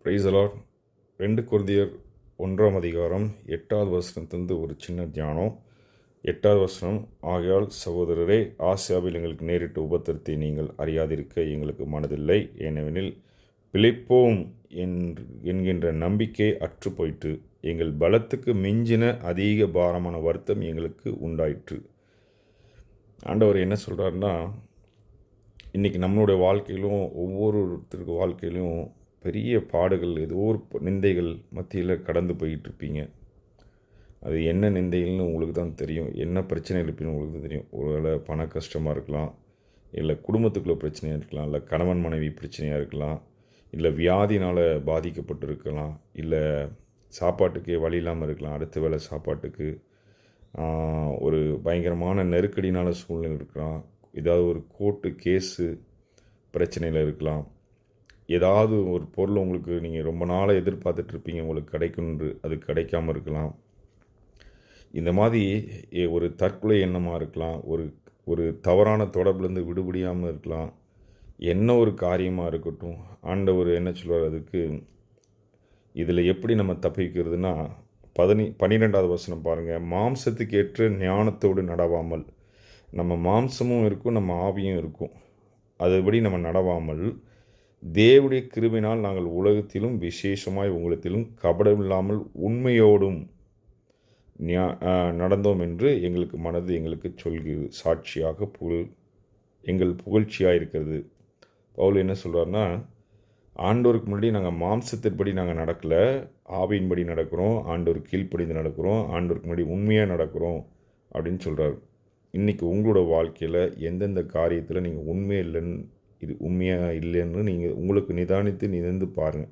Praise the Lord. 2 கொரிந்தியர் 1ஆம் அதிகாரம் 8வது வசனத்திலிருந்து ஒரு சின்ன தியானம். 8வது வசனம், ஆகையால் சகோதரரே, ஆசியாவில் எங்களுக்கு நேரிட்ட உபத்திரத்தை நீங்கள் அறியாதிருக்க எங்களுக்கு மனதில்லை. ஏனெனில் பிழைப்போம் என்கின்ற நம்பிக்கை அற்று போயிற்று. எங்கள் பலத்துக்கு மிஞ்சின அதிக பாரமான வருத்தம் எங்களுக்கு உண்டாயிற்று. ஆண்டவர் என்ன சொல்கிறாருன்னா, இன்றைக்கி நம்மளுடைய வாழ்க்கையிலும் ஒவ்வொருத்தருக்கு வாழ்க்கையிலும் பெரிய பாடுகள், ஏதோ ஒரு நிந்தைகள் மத்தியில் கடந்து போய்கிட்டு இருப்பீங்க. அது என்ன நிந்தைகள்னு உங்களுக்கு தான் தெரியும், என்ன பிரச்சனை இருப்பீங்கன்னு உங்களுக்கு தான் தெரியும். ஒருவேளை பண கஷ்டமாக இருக்கலாம், இல்லை குடும்பத்துக்குள்ளே பிரச்சனையாக இருக்கலாம், இல்லை கணவன் மனைவி பிரச்சனையாக இருக்கலாம், இல்லை வியாதினால் பாதிக்கப்பட்டு இருக்கலாம், இல்லை சாப்பாட்டுக்கே வழி இல்லாமல் இருக்கலாம், அடுத்த வேளை சாப்பாட்டுக்கு ஒரு பயங்கரமான நெருக்கடினால் சூழ்நிலை இருக்கலாம், ஏதாவது ஒரு கோர்ட்டு கேஸு பிரச்சனையில் இருக்கலாம், ஏதாவது ஒரு பொருள் உங்களுக்கு நீங்கள் ரொம்ப நாளாக எதிர்பார்த்துட்ருப்பீங்க, உங்களுக்கு கிடைக்கும்ன்று அது கிடைக்காமல் இருக்கலாம். இந்த மாதிரி ஒரு தற்கொலை எண்ணமாக இருக்கலாம், ஒரு தவறான தொடர்புலேருந்து விடுபடியாமல் இருக்கலாம். என்ன ஒரு காரியமாக இருக்கட்டும், ஆண்டவர் என்ன சொல்வார் அதுக்கு, இதில் எப்படி நம்ம தப்பிக்கிறதுனா 12வது வசனம் பாருங்கள். மாம்சத்துக்கு ஏற்ற ஞானத்தோடு நடவாமல், நம்ம மாம்சமும் இருக்கும், நம்ம ஆவியும் இருக்கும், அதுபடி நம்ம நடவாமல் தேவனுடைய கிருபையினால் நாங்கள் உலகத்திலும் விசேஷமாய் உங்களிடத்திலும் கபடமில்லாமல் உண்மையோடும் நடந்தோம் என்று எங்களுக்கு மனது எங்களுக்கு சொல்கிறது, சாட்சியாக எங்கள் புகழ்ச்சியாக இருக்கிறது. பவுல் என்ன சொல்கிறாருன்னா, ஆண்டோருக்கு முன்னாடி நாங்கள் மாம்சத்தின்படி நாங்கள் நடக்கலை, ஆவியின்படி நடக்கிறோம், ஆண்டோருக்கு கீழ்ப்படிந்து நடக்கிறோம், ஆண்டோருக்கு முன்னாடி உண்மையாக நடக்கிறோம் அப்படின்னு சொல்கிறார். இன்றைக்கி உங்களோட வாழ்க்கையில் எந்தெந்த காரியத்தில் நீங்கள் உண்மையாக இல்லைன்னு நீங்கள் உங்களுக்கு நிதானித்து பாருங்கள்.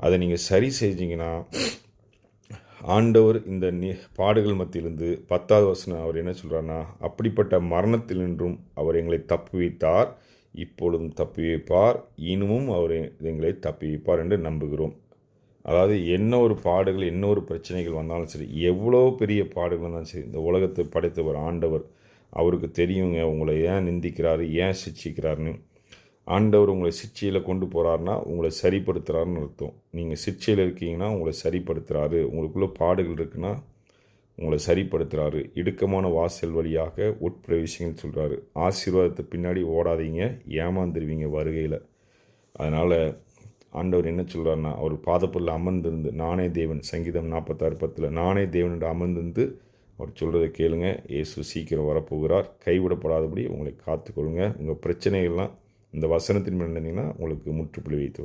அதை நீங்கள் சரி செஞ்சீங்கன்னா ஆண்டவர் இந்த பாடுகள் மத்தியிலிருந்து 10வது வசனம் அவர் என்ன சொல்கிறாருன்னா, அப்படிப்பட்ட மரணத்தில் நின்றும் அவர் எங்களை தப்பி வைத்தார், இப்பொழுதும் தப்பி வைப்பார், இன்னமும் அவர் எங்களை தப்பி வைப்பார் என்று நம்புகிறோம். அதாவது என்ன ஒரு பாடுகள், என்ன ஒரு பிரச்சனைகள் வந்தாலும் சரி, எவ்வளோ பெரிய பாடுகள் வந்தாலும் சரி, இந்த உலகத்தை படைத்தவர் ஆண்டவர், அவருக்கு தெரியுங்க உங்களை ஏன் நிந்திக்கிறாரு, ஏன் சிட்சிக்கிறாருன்னு. ஆண்டவர் உங்களை சிட்சையில் கொண்டு போகிறாருன்னா உங்களை சரிப்படுத்துகிறாருன்னு அர்த்தம். நீங்கள் சிட்சையில் இருக்கீங்கன்னா உங்களை சரிப்படுத்துகிறாரு, உங்களுக்குள்ளே பாடுகள் இருக்குன்னா உங்களை சரிப்படுத்துகிறாரு. இடுக்கமான வாசல் வழியாக உட்பிரவேசிங்கன்னு சொல்கிறாரு. ஆசீர்வாதத்தை பின்னாடி ஓடாதீங்க, ஏமாந்துருவீங்க வருகையில். அதனால் ஆண்டவர் என்ன சொல்கிறாருன்னா, அவர் பாதப்பொருள் அமர்ந்திருந்து, நானே தேவன், சங்கீதம் 46:10, நானே தேவன் என்று அமர்ந்திருந்து அவர் சொல்கிறத கேளுங்க. இயேசு சீக்கிரம் வரப்போகிறார். கைவிடப்படாதபடி உங்களை காத்துக்கொள்ளுங்க. உங்கள் பிரச்சனைகள்லாம் இந்த வசனத்தின் மேல் இருந்தீங்கன்னா உங்களுக்கு முற்றுப்புள்ளி வைத்து